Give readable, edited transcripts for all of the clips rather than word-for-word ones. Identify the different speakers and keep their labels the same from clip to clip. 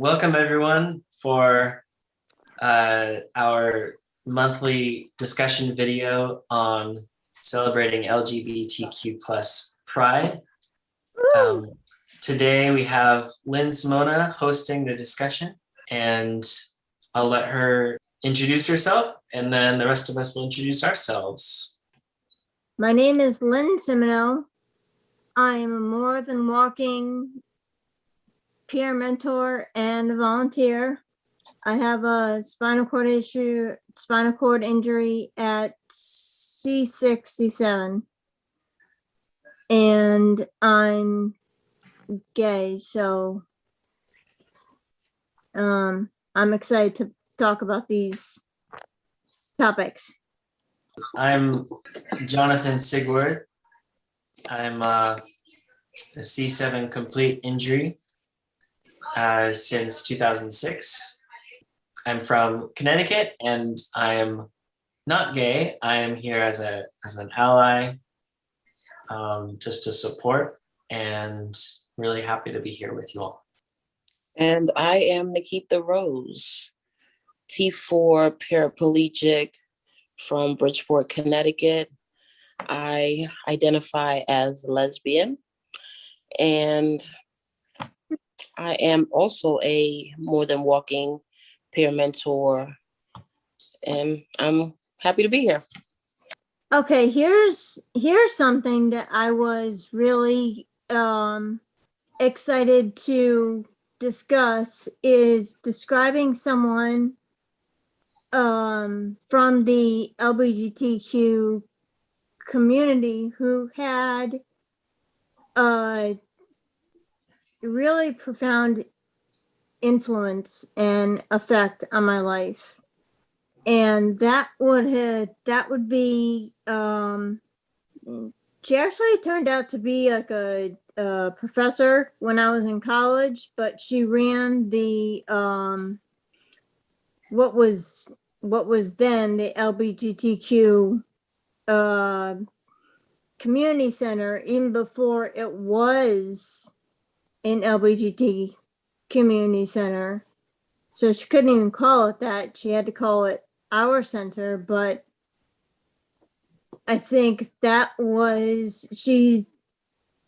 Speaker 1: welcome everyone for our monthly discussion video on celebrating LGBTQ plus Pride. Today we have Lynn Simoneau hosting the discussion, and I'll let her introduce herself and then the rest of us will introduce ourselves.
Speaker 2: My name is Lynn Simoneau. I am a More Than Walking peer mentor and volunteer. I have a spinal cord injury at C67, and I'm gay, so I'm excited to talk about these topics.
Speaker 1: I'm Jonathan Sigworth. I'm a C7 complete injury since 2006. I'm from Connecticut and I am not gay. I am here as an ally, just to support, and really happy to be here with you all.
Speaker 3: And I am Nakeitha Rose, T4 Paraplegic from Bridgeport, Connecticut. I identify as lesbian, and I am also a More Than Walking peer mentor, and I'm happy to be here.
Speaker 2: Okay, here's something that I was really excited to discuss, is describing someone from the LGBTQ community who had a really profound influence and effect on my life. And that would be she actually turned out to be like a professor when I was in college, but she ran the what was then the LGBTQ community center, even before it was an LGBT community center. So she couldn't even call it that. She had to call it our center. But I think she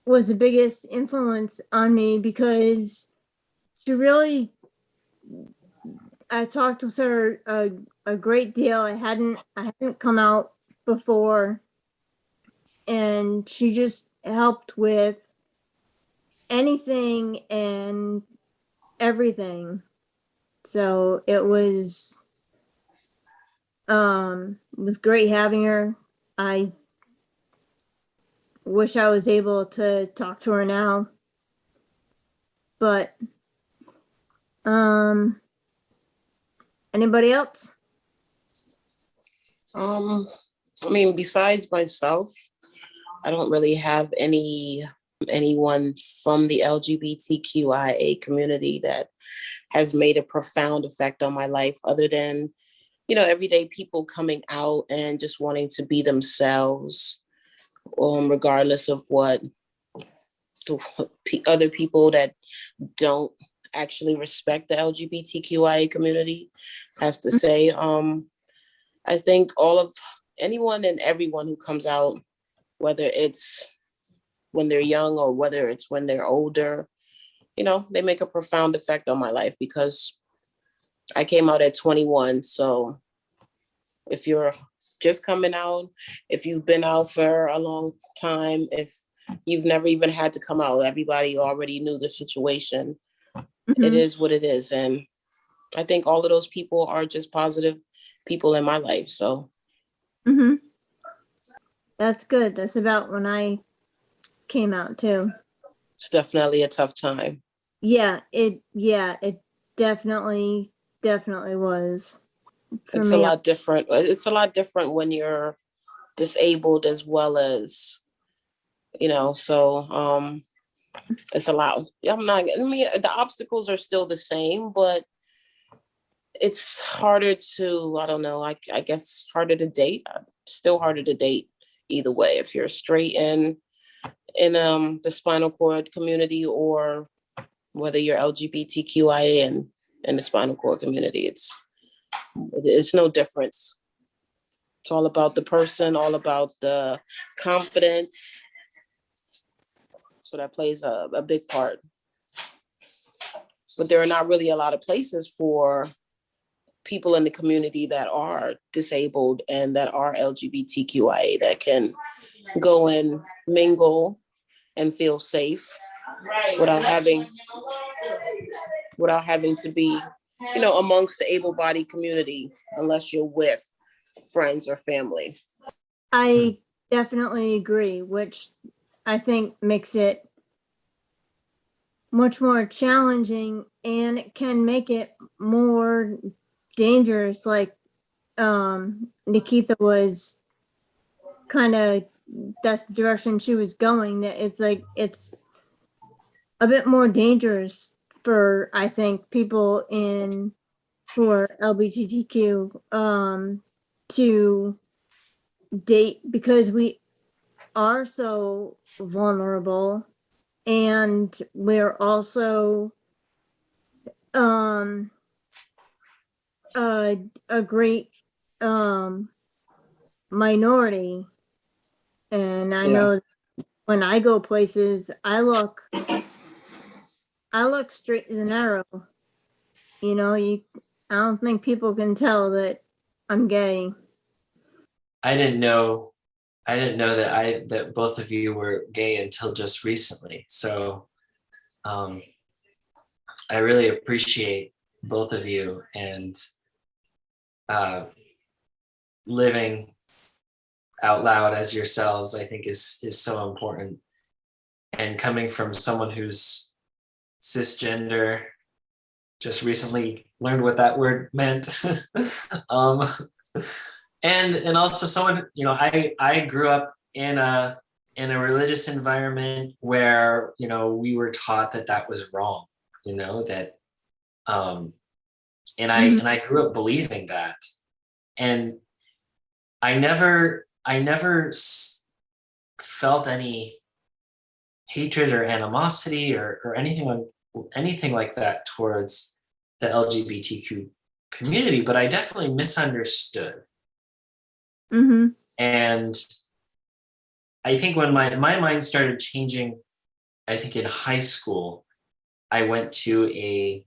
Speaker 2: was the biggest influence on me, because she really, I talked with her a great deal. I hadn't come out before, and she just helped with anything and everything. So it was great having her. I wish I was able to talk to her now, but anybody else?
Speaker 3: I mean, besides myself, I don't really have anyone from the LGBTQIA community that has made a profound effect on my life, other than, everyday people coming out and just wanting to be themselves, regardless of what other people that don't actually respect the LGBTQIA community has to say. I think anyone and everyone who comes out, whether it's when they're young or whether it's when they're older, they make a profound effect on my life, because I came out at 21. So if you're just coming out, if you've been out for a long time, if you've never even had to come out, everybody already knew the situation. Mm-hmm. It is what it is. And I think all of those people are just positive people in my life. So
Speaker 2: mm-hmm. That's good. That's about when I came out too.
Speaker 3: It's definitely a tough time.
Speaker 2: Yeah, it definitely was.
Speaker 3: It's a lot different. It's a lot different when you're disabled as well as, so it's a lot. The obstacles are still the same, but it's harder to, I don't know, I guess harder to date. Still harder to date either way, if you're straight in the spinal cord community or whether you're LGBTQIA and in the spinal cord community. It's no difference. It's all about the person, all about the confidence. So that plays a big part. But there are not really a lot of places for people in the community that are disabled and that are LGBTQIA that can go and mingle and feel safe without having to be, amongst the able-bodied community, unless you're with friends or family.
Speaker 2: I definitely agree, which I think makes it much more challenging, and it can make it more dangerous. Like Nakeitha was kind of, that's the direction she was going, that it's like it's a bit more dangerous for, I think, people who are LGBTQ to date, because we are so vulnerable, and we're also a great minority. And I know when I go places, I look straight as an arrow. I don't think people can tell that I'm gay.
Speaker 1: I didn't know that both of you were gay until just recently. So I really appreciate both of you, and living out loud as yourselves, I think is so important. And coming from someone who's cisgender, just recently learned what that word meant. And also someone, I grew up in a religious environment where, we were taught that was wrong, that and I grew up believing that. And I never felt any hatred or animosity or anything like that towards the LGBTQ community, but I definitely misunderstood. And I think when my mind started changing, I think in high school, I went to a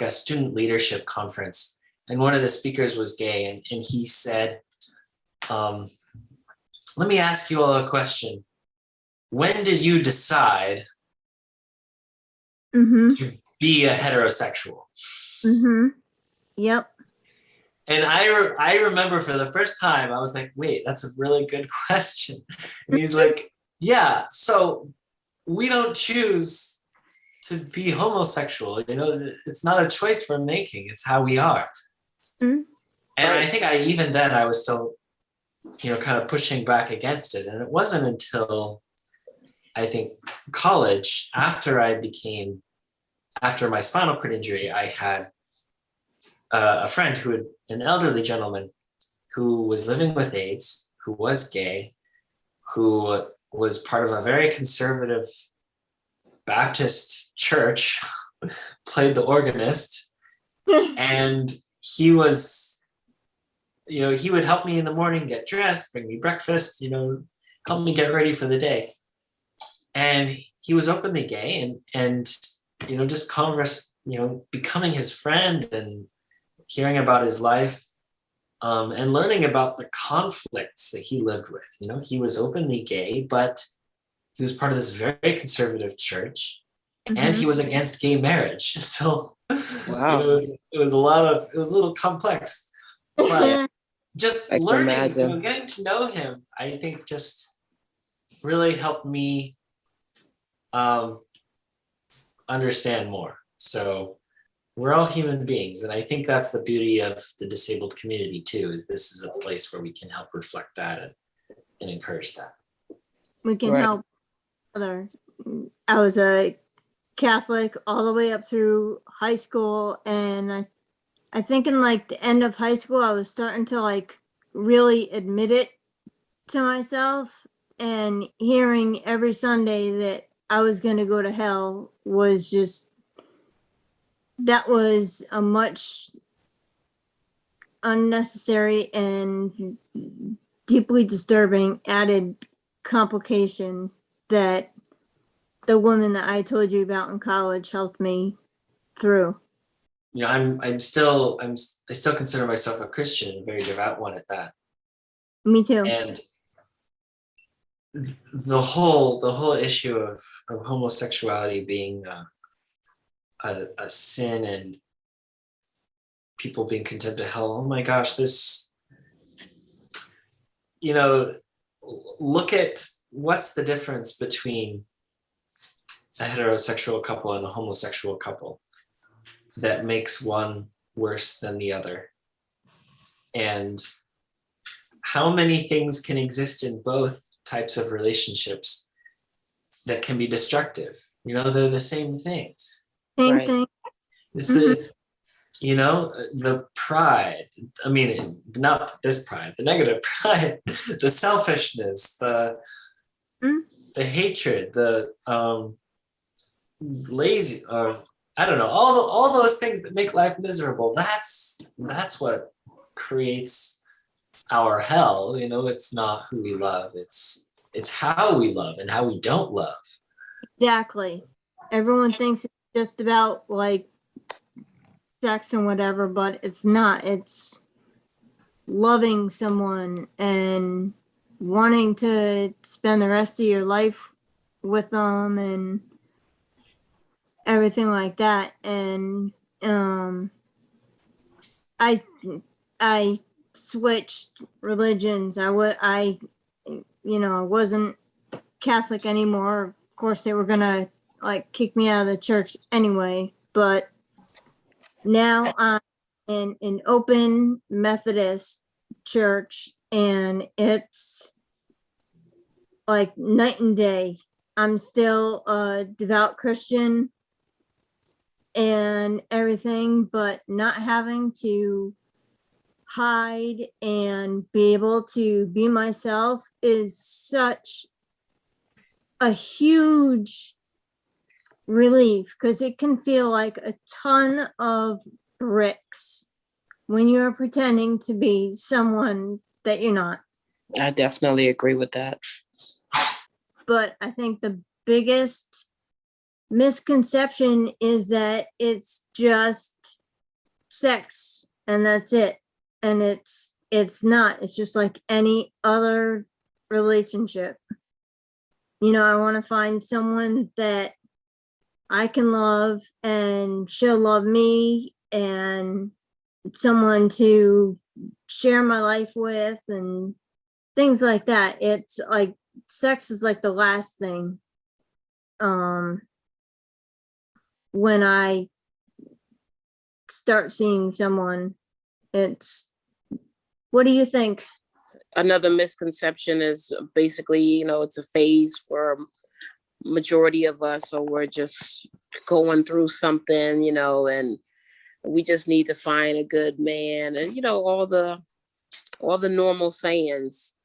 Speaker 1: student leadership conference, and one of the speakers was gay, and he said, let me ask you all a question. When did you decide to be a heterosexual?
Speaker 2: Yep.
Speaker 1: And I remember for the first time, I was like, wait, that's a really good question. And he's like, yeah, so we don't choose to be homosexual. It's not a choice we're making. It's how we are. And I think even then I was still, kind of pushing back against it. And it wasn't until I think college, after my spinal cord injury, I had a friend an elderly gentleman who was living with AIDS, who was gay, who was part of a very conservative Baptist church, played the organist, and he was, he would help me in the morning get dressed, bring me breakfast, help me get ready for the day. And he was openly gay, and just becoming his friend and hearing about his life, and learning about the conflicts that he lived with. He was openly gay, but he was part of this very conservative church, and he was against gay marriage. So
Speaker 3: wow.
Speaker 1: it was a little complex, but just learning, getting to know him, I think just really helped me understand more. So we're all human beings, and I think that's the beauty of the disabled community too, is this is a place where we can help reflect that and encourage that.
Speaker 2: We can help other. I was a Catholic all the way up through high school, and I think in the end of high school, I was starting to really admit it to myself, and hearing every Sunday that I was going to go to hell was just, that was a much unnecessary and deeply disturbing added complication that the woman that I told you about in college helped me through.
Speaker 1: You know, I still consider myself a Christian, a very devout one at that.
Speaker 2: Me too.
Speaker 1: And the whole issue of homosexuality being a sin and people being condemned to hell. Oh my gosh, this, you know, look at what's the difference between a heterosexual couple and a homosexual couple that makes one worse than the other. And how many things can exist in both types of relationships that can be destructive? You know, they're the same things.
Speaker 2: Same
Speaker 3: Right.
Speaker 2: thing.
Speaker 1: It's you know, the pride, I mean, not this pride, the negative pride, the selfishness, the hatred, the lazy, or I don't know, all those things that make life miserable. That's what creates our hell. You know, it's not who we love, it's how we love and how we don't love.
Speaker 2: Exactly. Everyone thinks it's just about like sex and whatever, but it's not. It's loving someone and wanting to spend the rest of your life with them and everything like that. And I switched religions. I wasn't Catholic anymore. Of course, they were gonna like kick me out of the church anyway, but now I'm in an open Methodist church and it's like night and day. I'm still a devout Christian and everything, but not having to hide and be able to be myself is such a huge relief, because it can feel like a ton of bricks when you're pretending to be someone that you're not.
Speaker 3: I definitely agree with that.
Speaker 2: But I think the biggest misconception is that it's just sex and that's it. And it's not. It's just like any other relationship. You know, I want to find someone that I can love and she'll love me, and someone to share my life with and things like that. It's like sex is like the last thing when I start seeing someone. It's, what do you think?
Speaker 3: Another misconception is basically, you know, it's a phase for majority of us, or we're just going through something, you know, and we just need to find a good man, and you know, all the normal sayings.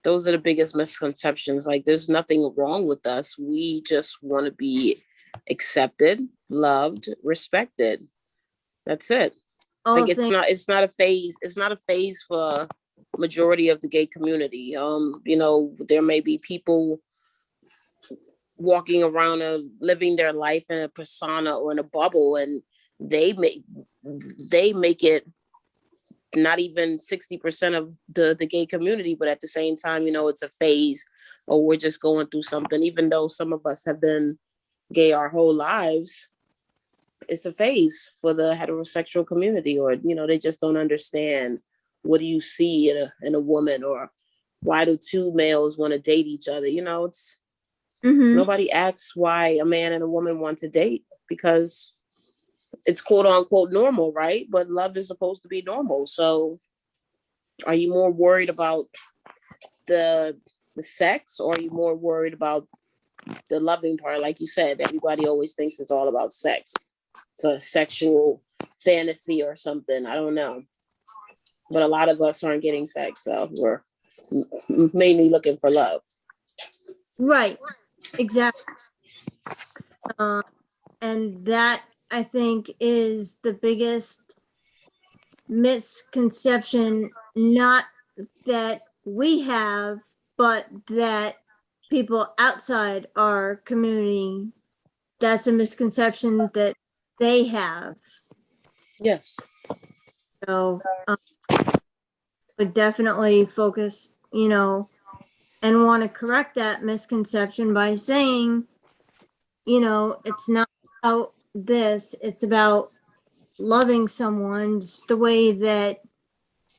Speaker 3: Those are the biggest misconceptions. Like, there's nothing wrong with us. We just want to be accepted, loved, respected. That's it. Like, it's not a phase. It's not a phase for majority of the gay community. You know, there may be people walking around and living their life in a persona or in a bubble, and they make it not even 60% of the gay community, but at the same time, you know, it's a phase, or we're just going through something. Even though some of us have been gay our whole lives, it's a phase for the heterosexual community, or, you know, they just don't understand, what do you see in a woman, or why do two males want to date each other? You know, it's nobody asks why a man and a woman want to date, because it's quote unquote normal, right? But love is supposed to be normal. So are you more worried about the sex, or are you more worried about the loving part? Like you said, everybody always thinks it's all about sex. It's a sexual fantasy or something. I don't know. But a lot of us aren't getting sex, so we're mainly looking for love.
Speaker 2: Right. Exactly. And that, I think, is the biggest misconception, not that we have, but that people outside our community, that's a misconception that they have.
Speaker 3: Yes.
Speaker 2: So would definitely focus, and want to correct that misconception by saying, it's not about this, it's about loving someone just the way that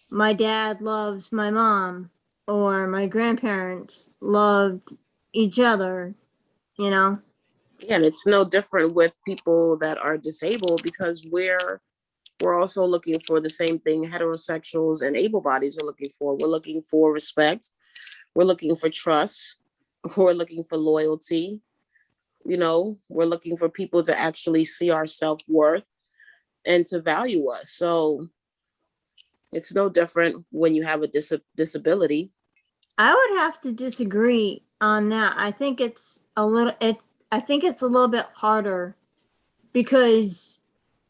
Speaker 2: my dad loves my mom or my grandparents loved each other, you know?
Speaker 3: Yeah, and it's no different with people that are disabled, because we're also looking for the same thing heterosexuals and able bodies are looking for. We're looking for respect. We're looking for trust. We're looking for loyalty. We're looking for people to actually see our self-worth and to value us. So it's no different when you have a disability.
Speaker 2: I would have to disagree on that. I think it's a little bit harder because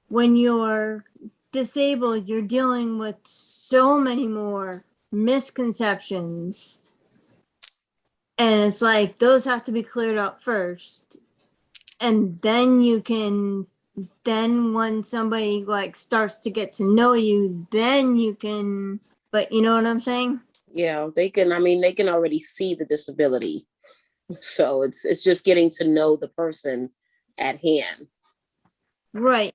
Speaker 2: when you're disabled, you're dealing with so many more misconceptions. And it's like those have to be cleared up first. And then when somebody like starts to get to know you, then you can, but you know what I'm saying?
Speaker 3: Yeah, they can already see the disability. So it's just getting to know the person at hand.
Speaker 2: Right.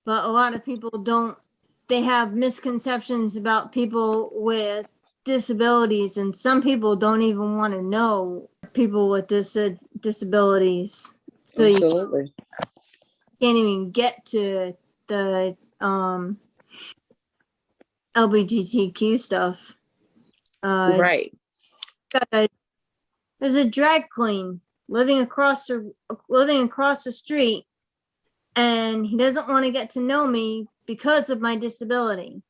Speaker 2: But a lot of people don't, they have misconceptions about people with disabilities, and some people don't even want to know people with disabilities. So you
Speaker 3: Absolutely.
Speaker 2: can't even get to the LGBTQ stuff.
Speaker 3: Right.
Speaker 2: There's a drag queen living across the street, and he doesn't want to get to know me because of my disability,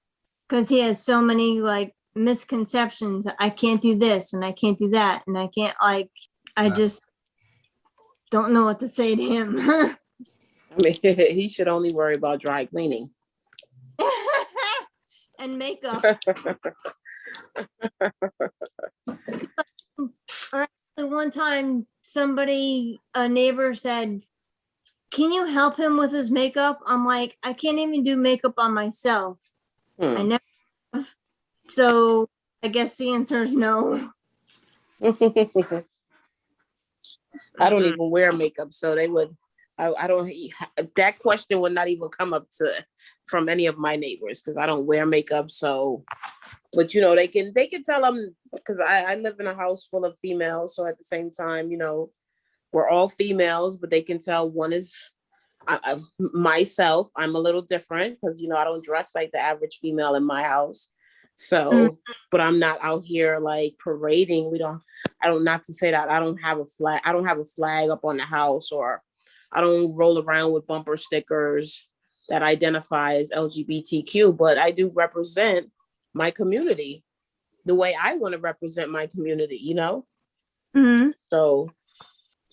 Speaker 2: because he has so many like misconceptions. I can't do this and I can't do that, and I can't I just don't know what to say to him.
Speaker 3: He should only worry about dry cleaning
Speaker 2: and makeup. Or one time a neighbor said, "Can you help him with his makeup?" I'm like, I can't even do makeup on myself. I never have. So I guess the answer is no.
Speaker 3: I don't even wear makeup, so I don't. That question would not even come up from any of my neighbors, because I don't wear makeup. So, but they can tell them, because I live in a house full of females. So at the same time, we're all females, but they can tell one is myself. I'm a little different because I don't dress like the average female in my house. So, but I'm not out here like parading. Not to say that I don't have a flag. I don't have a flag up on the house, or I don't roll around with bumper stickers that identify as LGBTQ, but I do represent my community the way I want to represent my community,
Speaker 2: Mm-hmm.
Speaker 3: So.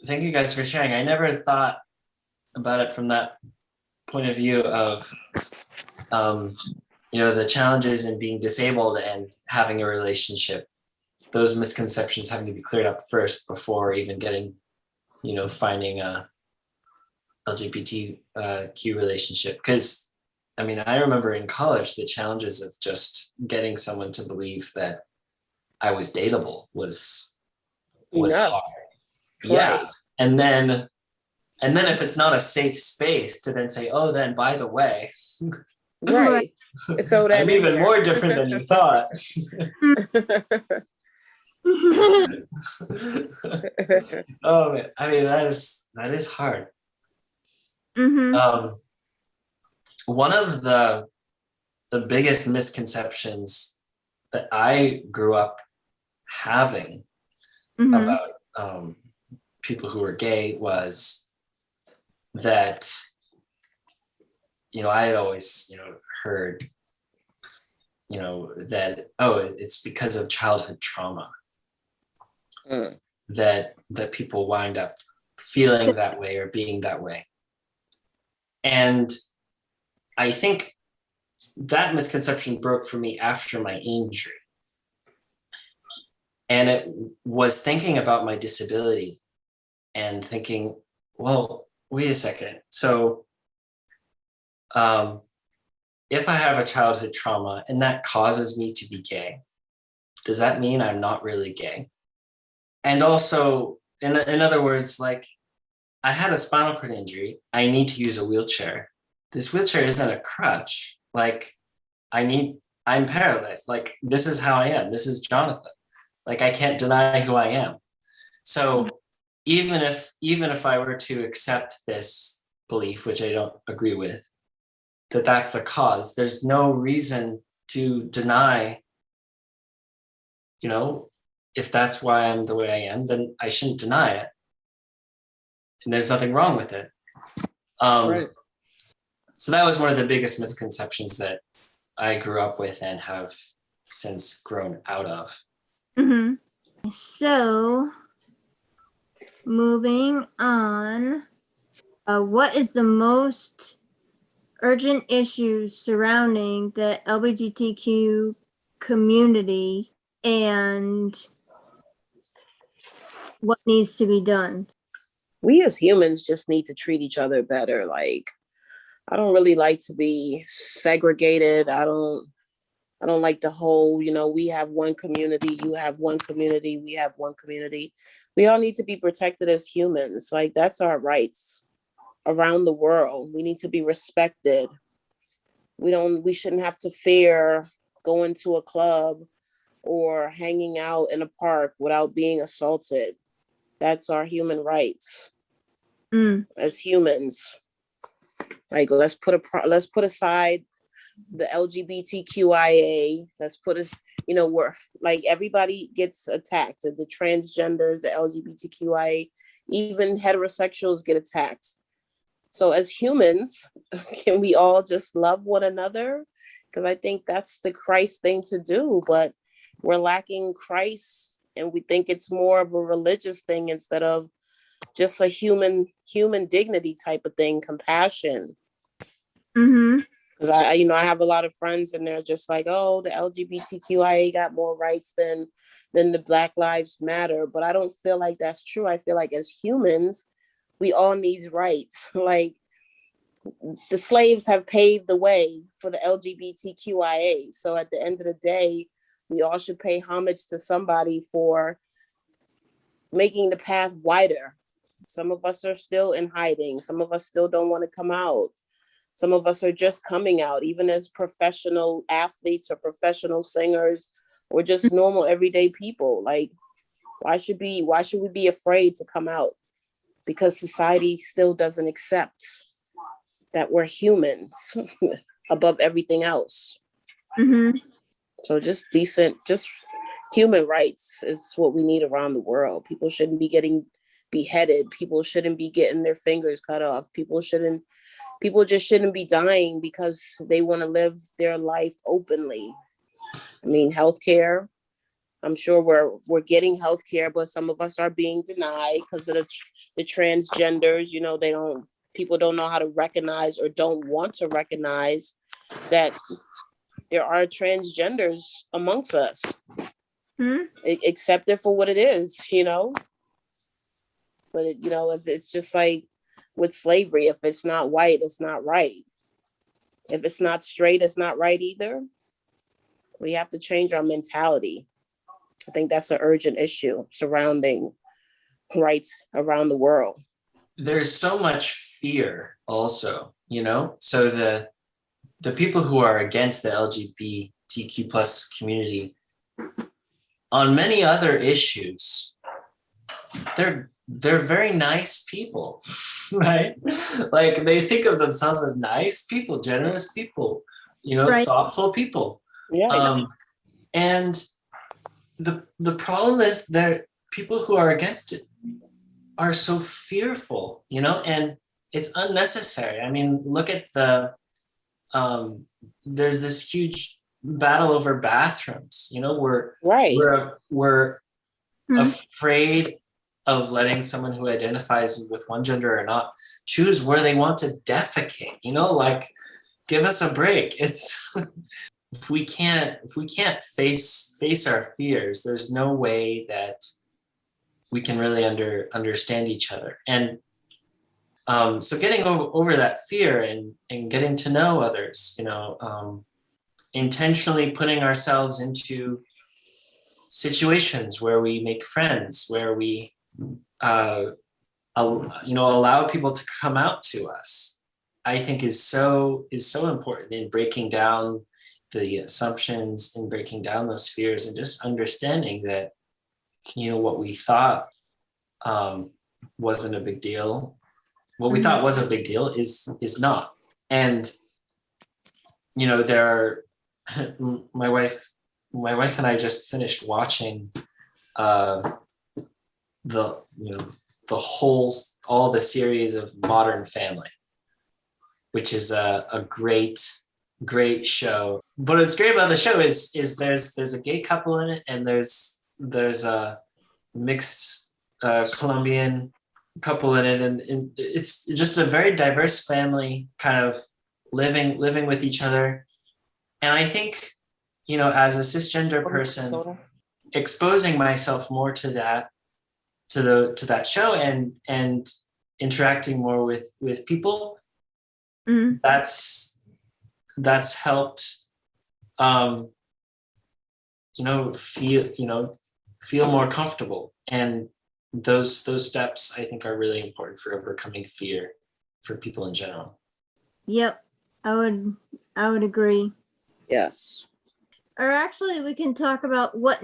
Speaker 1: Thank you guys for sharing. I never thought about it from that point of view of, the challenges in being disabled and having a relationship. Those misconceptions having to be cleared up first before even getting, finding a LGBTQ relationship. Because, I remember in college, the challenges of just getting someone to believe that I was dateable was
Speaker 3: Enough.
Speaker 1: hard.
Speaker 3: Right.
Speaker 1: Yeah. And then if it's not a safe space to then say, oh, then by the way,
Speaker 3: right. So
Speaker 1: I'm even more different than you thought. Oh man, that is hard.
Speaker 2: Mm-hmm.
Speaker 1: One of the biggest misconceptions that I grew up having about people who were gay was that I had always heard that it's because of childhood trauma that people wind up feeling that way or being that way. And I think that misconception broke for me after my injury. And it was thinking about my disability and thinking, well, wait a second. So if I have a childhood trauma and that causes me to be gay, does that mean I'm not really gay? And also, in other words, like, I had a spinal cord injury. I need to use a wheelchair. This wheelchair isn't a crutch. Like, I'm paralyzed. Like, this is how I am. This is Jonathan. Like, I can't deny who I am. So even if I were to accept this belief, which I don't agree with, that that's the cause, there's no reason to deny, you know, if that's why I'm the way I am, then I shouldn't deny it. And there's nothing wrong with it.
Speaker 3: Right.
Speaker 1: So that was one of the biggest misconceptions that I grew up with and have since grown out of.
Speaker 2: Mm-hmm. So, moving on, what is the most urgent issue surrounding the LGBTQ community and what needs to be done?
Speaker 3: We as humans just need to treat each other better. Like, I don't really like to be segregated. I don't like the whole, we have one community, you have one community, we have one community. We all need to be protected as humans. Like, that's our rights around the world. We need to be respected. We shouldn't have to fear going to a club or hanging out in a park without being assaulted. That's our human rights as humans. Like, let's put aside the LGBTQIA. Let's put us, we're like, everybody gets attacked. The transgenders, the LGBTQIA, even heterosexuals get attacked. So as humans, can we all just love one another? Because I think that's the Christ thing to do, but we're lacking Christ, and we think it's more of a religious thing instead of just a human dignity type of thing, compassion.
Speaker 2: Mm-hmm.
Speaker 3: Because I have a lot of friends and they're just like, oh, the LGBTQIA got more rights than the Black Lives Matter. But I don't feel like that's true. I feel like as humans, we all need rights. Like, the slaves have paved the way for the LGBTQIA. So at the end of the day, we all should pay homage to somebody for making the path wider. Some of us are still in hiding. Some of us still don't want to come out. Some of us are just coming out, even as professional athletes or professional singers or just normal everyday people. Like, why should we be afraid to come out? Because society still doesn't accept that we're humans above everything else.
Speaker 2: Mm-hmm.
Speaker 3: So just human rights is what we need around the world. People shouldn't be getting beheaded. People shouldn't be getting their fingers cut off. People just shouldn't be dying because they want to live their life openly. I mean, healthcare, I'm sure we're getting healthcare, but some of us are being denied because of the transgenders. People don't know how to recognize or don't want to recognize that there are transgenders amongst us. Accept it for what it is, But if it's just like with slavery, if it's not white, it's not right. If it's not straight, it's not right either. We have to change our mentality. I think that's an urgent issue surrounding rights around the world.
Speaker 1: There's so much fear also, so the people who are against the LGBTQ plus community on many other issues, they're very nice people, right? Like, they think of themselves as nice people, generous people,
Speaker 2: Right.
Speaker 1: thoughtful people.
Speaker 3: Yeah.
Speaker 1: And the problem is that people who are against it are so fearful, and it's unnecessary. I mean, look at there's this huge battle over bathrooms. We're
Speaker 3: Right.
Speaker 1: we're afraid of letting someone who identifies with one gender or not choose where they want to defecate, like give us a break. It's if we can't face our fears, there's no way that we can really understand each other. And so getting over that fear and getting to know others, intentionally putting ourselves into situations where we make friends, where we allow people to come out to us, I think is so important in breaking down the assumptions and breaking down those fears, and just understanding that what we thought wasn't a big deal, what we thought was a big deal is not. And there are my wife and I just finished watching all the series of Modern Family, which is a great show. But what's great about the show is there's a gay couple in it, and there's a mixed Colombian couple in it, and it's just a very diverse family kind of living with each other. And I think, as a cisgender person, exposing myself more to that show and interacting more with people, that's helped feel more comfortable. And those steps, I think, are really important for overcoming fear for people in general.
Speaker 2: Yep, I would agree.
Speaker 3: Yes.
Speaker 2: Or actually, we can talk about what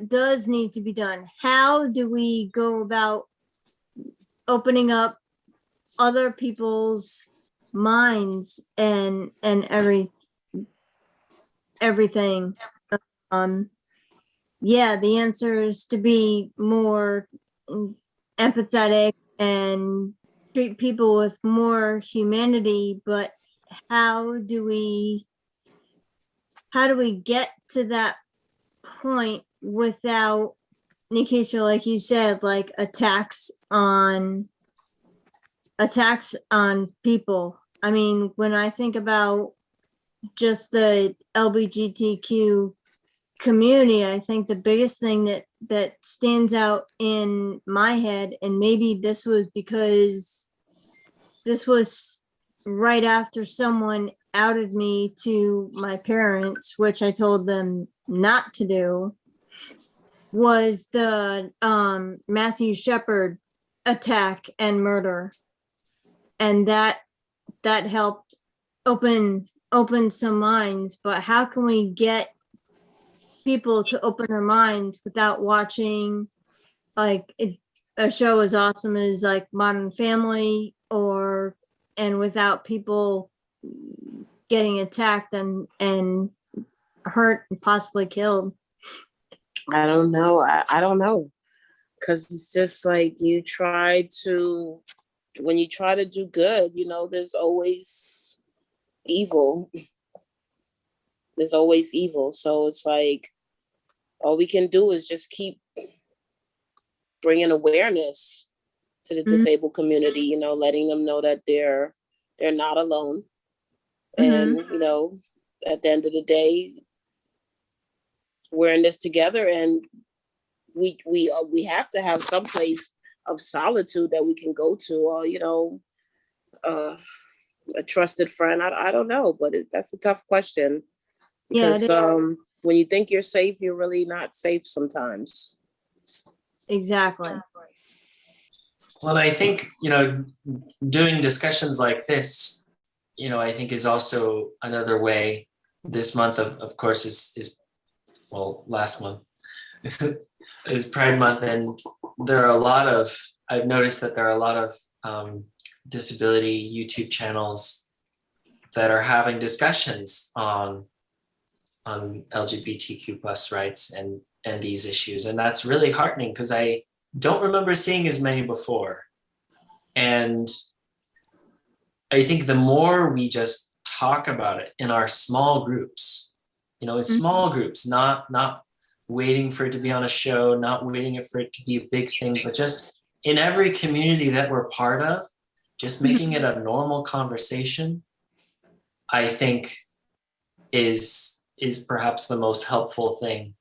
Speaker 2: does need to be done. How do we go about opening up other people's minds and everything? Yeah, the answer is to be more empathetic and treat people with more humanity. But how do we get to that point without, Nakeitha, like you said, like attacks on people? I mean, when I think about just the LGBTQ community, I think the biggest thing that stands out in my head, and maybe this was because this was right after someone outed me to my parents, which I told them not to do, was the Matthew Shepard attack and murder. And that helped open some minds. But how can we get people to open their minds without watching like a show as awesome as like Modern Family, and without people getting attacked and hurt and possibly killed?
Speaker 3: I don't know. I don't know. Because it's just like when you try to do good, there's always evil. There's always evil. So it's like, all we can do is just keep bringing awareness to the disabled community, letting them know that they're not alone. And, at the end of the day, we're in this together, and we have to have some place of solitude that we can go to, or, a trusted friend. I don't know, but that's a tough question. Because when you think you're safe, you're really not safe sometimes.
Speaker 2: Exactly.
Speaker 1: Well, I think, doing discussions like this, I think is also another way. This month, of course, is last month is Pride Month, and I've noticed that there are a lot of disability YouTube channels that are having discussions on LGBTQ plus rights and these issues. And that's really heartening, because I don't remember seeing as many before. And I think the more we just talk about it in our small groups, in small groups, not waiting for it to be on a show, not waiting for it to be a big thing, but just in every community that we're part of, just making it a normal conversation, I think is perhaps the most helpful thing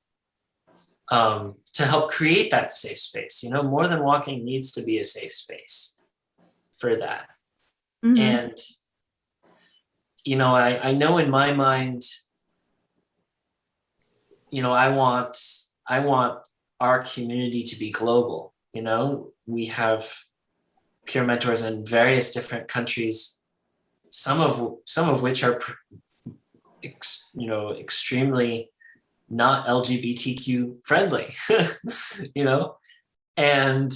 Speaker 1: to help create that safe space. You know, More Than Walking needs to be a safe space for that.
Speaker 2: Mhm.
Speaker 1: And, you know, I know in my mind, you know, I want our community to be global. You know, we have peer mentors in various different countries, some of which are, you know, extremely not LGBTQ friendly, you know, and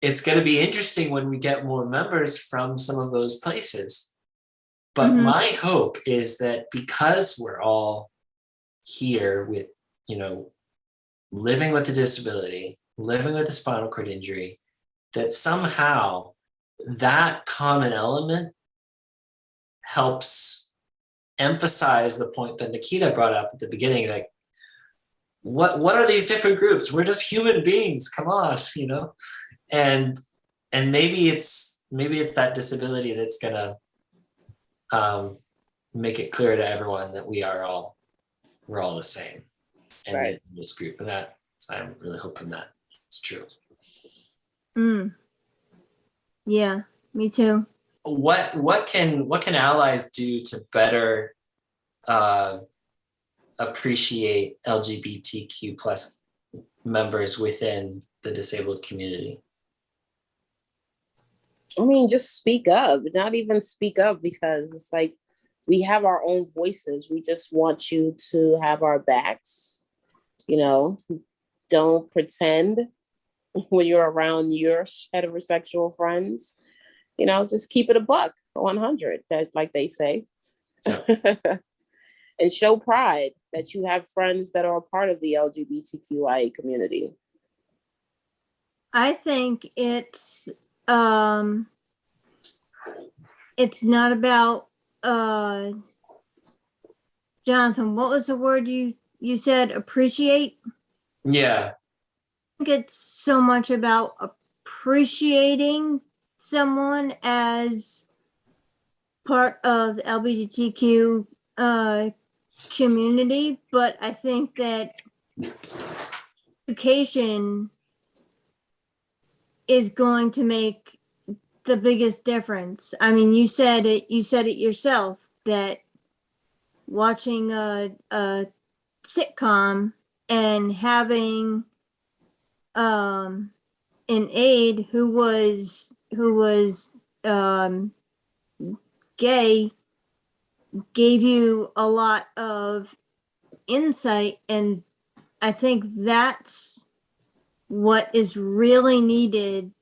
Speaker 1: it's going to be interesting when we get more members from some of those places. But
Speaker 2: Mhm.
Speaker 1: my hope is that because we're all here with, you know, living with a disability, living with a spinal cord injury, that somehow that common element helps emphasize the point that Nakeitha brought up at the beginning, like, what are these different groups? We're just human beings, come on, you know? And maybe it's that disability that's gonna make it clear to everyone that we're all the same in
Speaker 3: Right.
Speaker 1: this group. And so I'm really hoping that it's true.
Speaker 2: Mm. Yeah, me too.
Speaker 1: What can allies do to better appreciate LGBTQ plus members within the disabled community?
Speaker 3: I mean, just speak up, not even speak up, because it's like we have our own voices. We just want you to have our backs. You know, don't pretend when you're around your heterosexual friends. You know, just keep it a buck, 100, that, like they say. And show pride that you have friends that are a part of the LGBTQIA community.
Speaker 2: I think it's not about Jonathan, what was the word you said? Appreciate?
Speaker 1: Yeah.
Speaker 2: I think it's so much about appreciating someone as part of the LGBTQ community, but I think that education is going to make the biggest difference. I mean, you said it yourself that watching a sitcom and having an aide who was gay gave you a lot of insight, and I think that's what is really needed,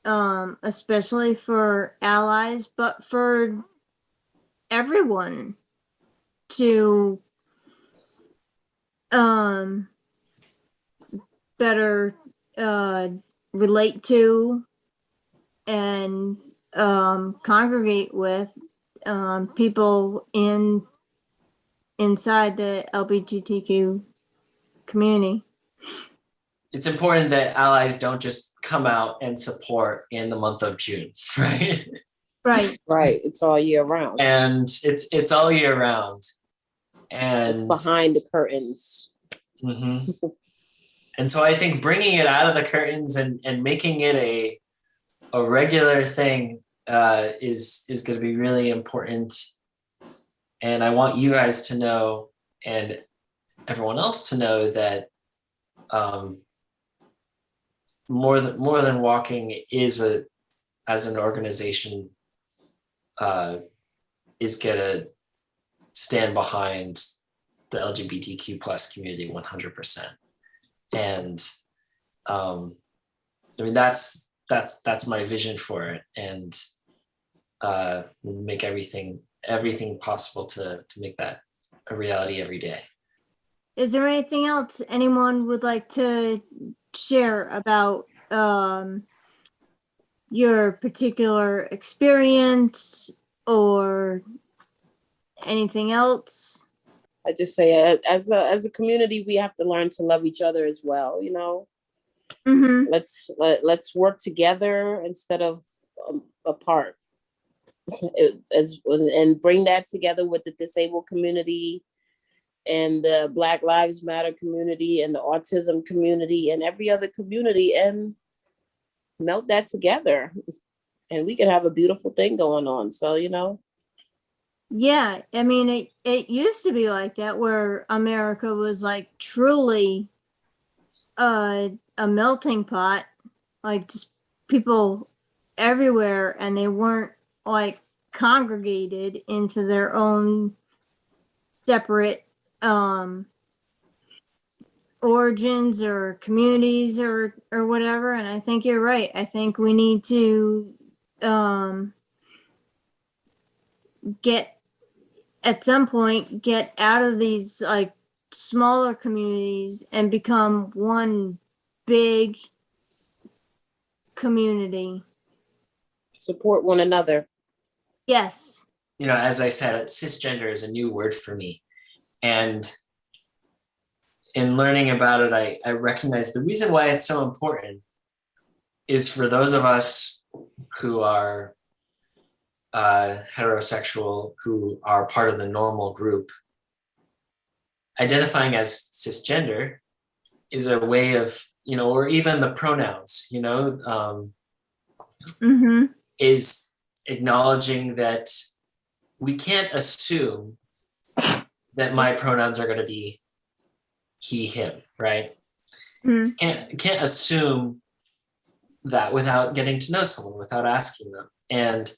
Speaker 2: especially for allies, but for everyone to better relate to and congregate with people inside the LGBTQ community.
Speaker 1: It's important that allies don't just come out and support in the month of June, right?
Speaker 2: Right.
Speaker 3: Right. It's all year round.
Speaker 1: And it's all year round. And
Speaker 3: it's behind the curtains.
Speaker 1: Mm-hmm. And so I think bringing it out of the curtains and making it a regular thing is going to be really important. And I want you guys to know, and everyone else to know, that more than walking is as an organization is going to stand behind the LGBTQ plus community 100%. And I mean, that's my vision for it, and make everything possible to make that a reality every day.
Speaker 2: Is there anything else anyone would like to share about your particular experience or anything else?
Speaker 3: I just say as a community, we have to learn to love each other as well. You know,
Speaker 2: Mm-hmm.
Speaker 3: let's work together instead of apart. And bring that together with the disabled community and the Black Lives Matter community and the autism community and every other community, and melt that together, and we can have a beautiful thing going on. So, you know.
Speaker 2: Yeah, I mean, it used to be like that, where America was like truly a melting pot, like just people everywhere, and they weren't like congregated into their own separate origins or communities or whatever. And I think you're right. I think we need to get at some point get out of these like smaller communities and become one big community.
Speaker 3: Support one another.
Speaker 2: Yes.
Speaker 1: You know, as I said, cisgender is a new word for me. And in learning about it, I recognize the reason why it's so important is for those of us who are heterosexual, who are part of the normal group, identifying as cisgender is a way of, you know, or even the pronouns, you know,
Speaker 2: Mm-hmm.
Speaker 1: is acknowledging that we can't assume that my pronouns are going to be he, him, right?
Speaker 2: Mm-hmm.
Speaker 1: Can't assume that without getting to know someone, without asking them. And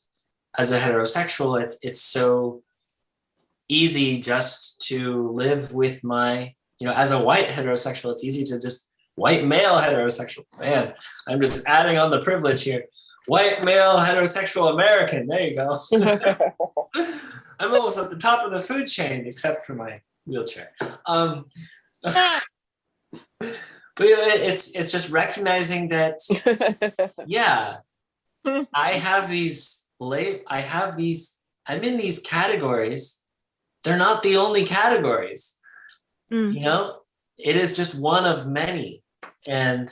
Speaker 1: as a heterosexual, it's so easy just to live with my, you know, as a white heterosexual, it's easy to just white male heterosexual. Man, I'm just adding on the privilege here. White male heterosexual American. There you go. I'm almost at the top of the food chain, except for my wheelchair. But it's just recognizing that, yeah, I'm in these categories. They're not the only categories. You know, it is just one of many. And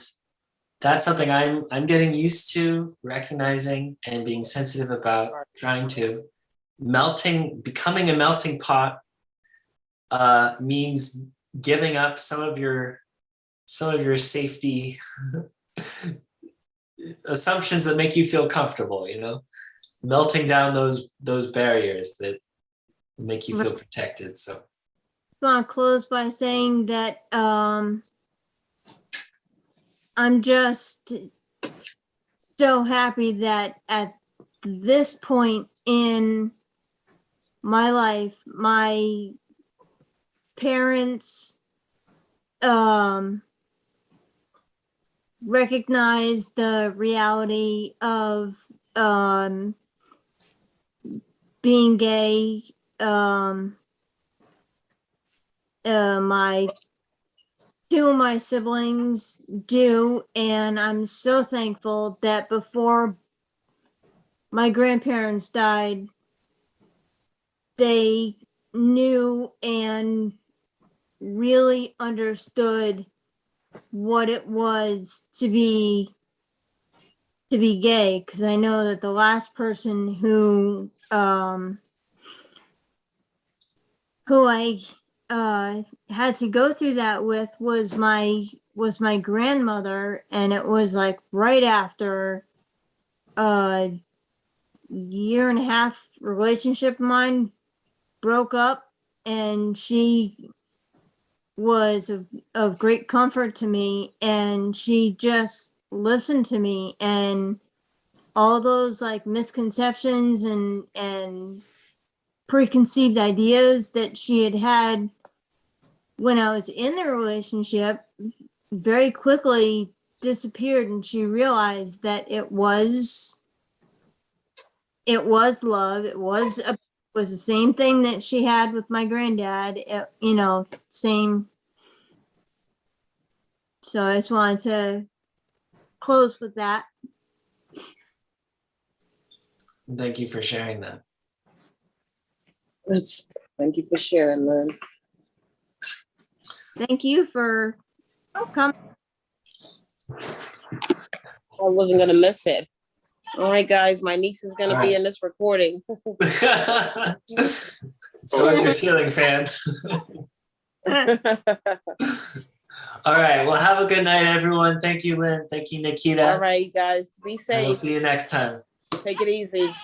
Speaker 1: that's something I'm getting used to recognizing and being sensitive about, trying to becoming a melting pot means giving up some of your safety assumptions that make you feel comfortable, you know, melting down those barriers that make you feel protected. So
Speaker 2: I want to close by saying that I'm just so happy that at this point in my life, my parents recognize the reality of being gay. My two of my siblings do, and I'm so thankful that before my grandparents died, they knew and really understood what it was to be gay, because I know that the last person who I had to go through that with was my grandmother, and it was like right after a year and a half relationship of mine broke up, and she was of great comfort to me, and she just listened to me, and all those like misconceptions and preconceived ideas that she had when I was in the relationship very quickly disappeared, and she realized that it was love. It was the same thing that she had with my granddad. You know, same. So I just wanted to close with that.
Speaker 1: thank you for sharing that.
Speaker 3: Thank you for sharing, Lynn.
Speaker 2: thank you for coming.
Speaker 3: I wasn't gonna miss it. All right, guys, my niece is gonna
Speaker 1: All
Speaker 3: be
Speaker 1: right.
Speaker 3: in this recording.
Speaker 1: So is your ceiling fan. All right. Well, have a good night, everyone. Thank you, Lynn. Thank you, Nakeitha.
Speaker 3: All right, guys, be
Speaker 1: And we'll
Speaker 3: safe.
Speaker 1: see you next time.
Speaker 3: Take it easy.